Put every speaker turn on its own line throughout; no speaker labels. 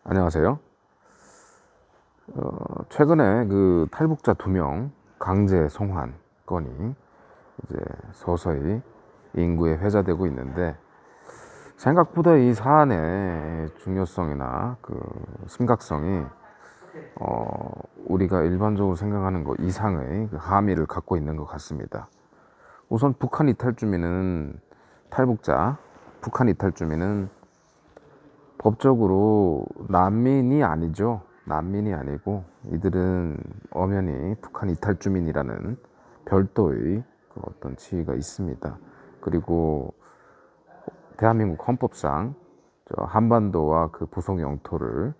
안녕하세요. 최근에 그 탈북자 2명 강제 송환 건이 이제 서서히 인구에 회자되고 있는데, 생각보다 이 사안의 중요성이나 그 심각성이 우리가 일반적으로 생각하는 것 이상의 그 함의를 갖고 있는 것 같습니다. 우선 북한 이탈 주민은 탈북자, 북한 이탈 주민은 법적으로 난민이 아니죠. 난민이 아니고 이들은 엄연히 북한 이탈 주민이라는 별도의 그 어떤 지위가 있습니다. 그리고 대한민국 헌법상 한반도와 그 부속 영토를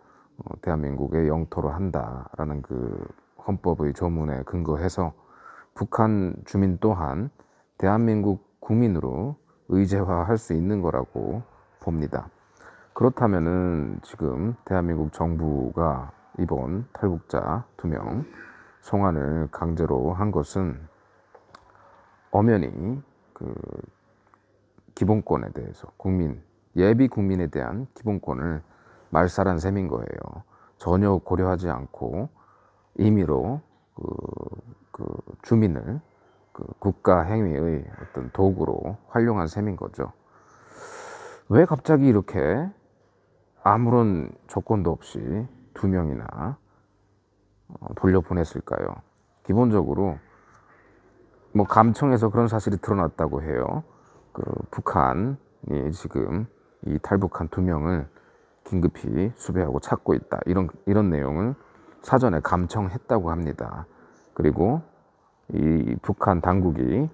대한민국의 영토로 한다라는 그 헌법의 조문에 근거해서 북한 주민 또한 대한민국 국민으로 의제화할 수 있는 거라고 봅니다. 그렇다면은 지금 대한민국 정부가 이번 탈북자 2명 송환을 강제로 한 것은 엄연히 그 기본권에 대해서 예비 국민에 대한 기본권을 말살한 셈인 거예요. 전혀 고려하지 않고 임의로 그 주민을 그 국가 행위의 어떤 도구로 활용한 셈인 거죠. 왜 갑자기 이렇게 아무런 조건도 없이 2명이나 돌려보냈을까요? 기본적으로 뭐 감청에서 그런 사실이 드러났다고 해요. 그 북한이 지금 이 탈북한 2명을 긴급히 수배하고 찾고 있다. 이런 내용을 사전에 감청했다고 합니다. 그리고 이 북한 당국이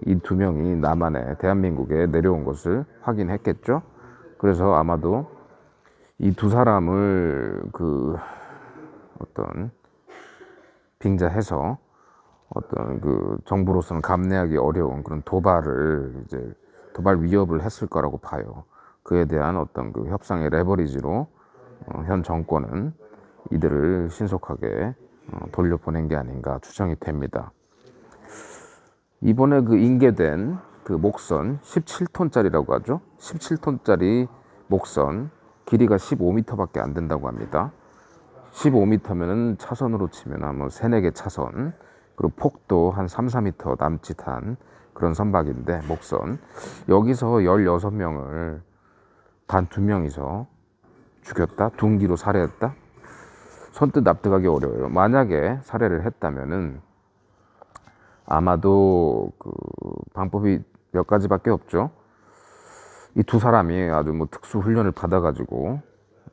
이 2명이 남한에 대한민국에 내려온 것을 확인했겠죠. 그래서 아마도 이 2사람을 그 어떤 빙자해서 어떤 그 정부로서는 감내하기 어려운 그런 도발 위협을 했을 거라고 봐요. 그에 대한 어떤 그 협상의 레버리지로 현 정권은 이들을 신속하게 돌려보낸 게 아닌가 추정이 됩니다. 이번에 그 인계된 그 목선 17톤짜리라고 하죠. 17톤짜리 목선 길이가 15m밖에 안 된다고 합니다. 15m면은 차선으로 치면 한 3, 4개 차선, 그리고 폭도 한 3, 4m 남짓한 그런 선박인데, 목선. 여기서 16명을 단 2명이서 죽였다? 둔기로 살해했다? 선뜻 납득하기 어려워요. 만약에 살해를 했다면은 아마도 그 방법이 몇 가지밖에 없죠. 이 2사람이 아주 뭐 특수 훈련을 받아가지고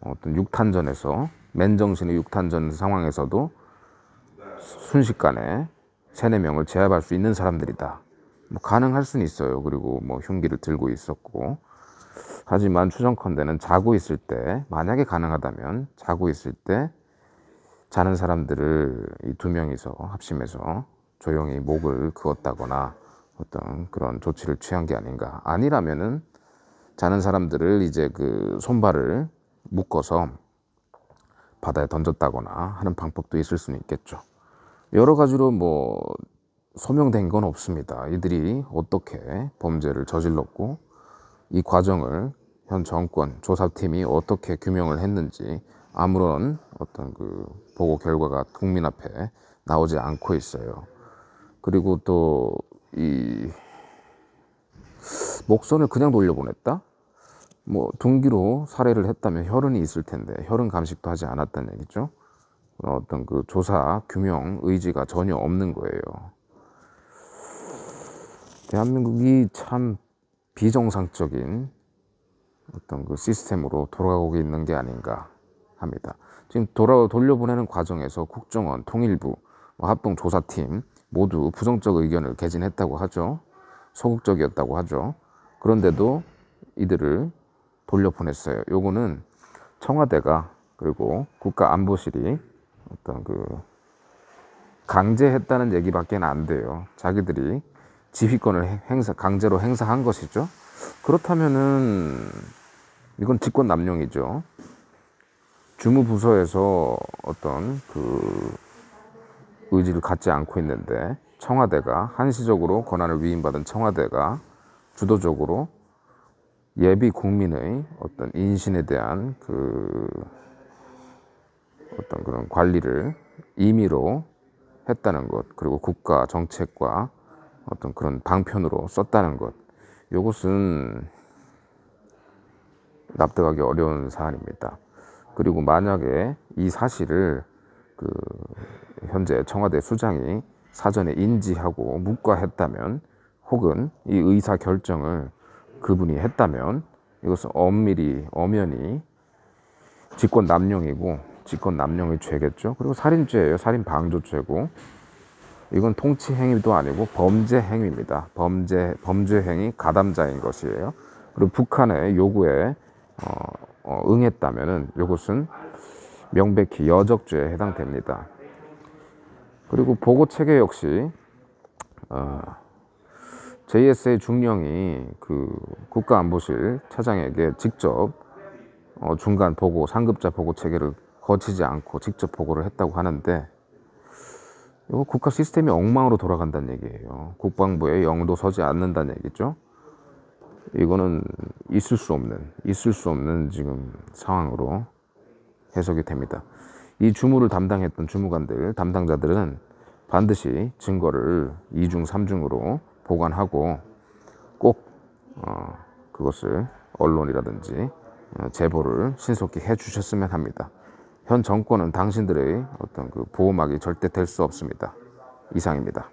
어떤 육탄전에서 맨정신의 육탄전 상황에서도 순식간에 3, 4명을 제압할 수 있는 사람들이다. 뭐 가능할 수는 있어요. 그리고 뭐 흉기를 들고 있었고. 하지만 추정컨대는 자고 있을 때, 만약에 가능하다면 자고 있을 때 자는 사람들을 이 2명이서 합심해서 조용히 목을 그었다거나 어떤 그런 조치를 취한 게 아닌가. 아니라면은 자는 사람들을 이제 그 손발을 묶어서 바다에 던졌다거나 하는 방법도 있을 수는 있겠죠. 여러 가지로 뭐 소명된 건 없습니다. 이들이 어떻게 범죄를 저질렀고 이 과정을 현 정권 조사팀이 어떻게 규명을 했는지 아무런 어떤 그 보고 결과가 국민 앞에 나오지 않고 있어요. 그리고 또 이 목선을 그냥 돌려보냈다? 뭐 둔기로 살해를 했다면 혈흔이 있을 텐데 혈흔 감식도 하지 않았다는 얘기죠. 어떤 그 조사 규명 의지가 전혀 없는 거예요. 대한민국이 참 비정상적인 어떤 그 시스템으로 돌아가고 있는 게 아닌가 합니다. 지금 돌려보내는 과정에서 국정원, 통일부, 합동조사팀 모두 부정적 의견을 개진했다고 하죠. 소극적이었다고 하죠. 그런데도 이들을 돌려보냈어요. 요거는 청와대가, 그리고 국가안보실이 어떤 그 강제했다는 얘기밖에 안 돼요. 자기들이 지휘권을 강제로 행사한 것이죠. 그렇다면은 이건 직권남용이죠. 주무부서에서 어떤 그 의지를 갖지 않고 있는데 청와대가, 한시적으로 권한을 위임받은 청와대가 주도적으로 예비 국민의 어떤 인신에 대한 그 관리를 임의로 했다는 것, 그리고 국가 정책과 어떤 그런 방편으로 썼다는 것, 이것은 납득하기 어려운 사안입니다. 그리고 만약에 이 사실을 현재 청와대 수장이 사전에 인지하고 묵과했다면, 혹은 이 의사 결정을 그분이 했다면, 이것은 엄연히 직권남용이고, 직권남용의 죄겠죠. 그리고 살인죄예요. 살인방조죄고, 이건 통치행위도 아니고 범죄행위입니다. 범죄행위 가담자인 것이에요. 그리고 북한의 요구에 응했다면은 이것은 명백히 여적죄에 해당됩니다. 그리고 보고체계 역시 JSA 중령이 국가안보실 차장에게 직접 중간 보고, 상급자 보고 체계를 거치지 않고 직접 보고를 했다고 하는데, 이거 국가 시스템이 엉망으로 돌아간다는 얘기예요. 국방부에 영도 서지 않는다는 얘기죠. 이거는 있을 수 없는 지금 상황으로 해석이 됩니다. 이 주무를 담당했던 주무관들, 담당자들은 반드시 증거를 2중, 3중으로 보관하고 꼭 그것을 언론이라든지 제보를 신속히 해주셨으면 합니다. 현 정권은 당신들의 어떤 보호막이 절대 될 수 없습니다. 이상입니다.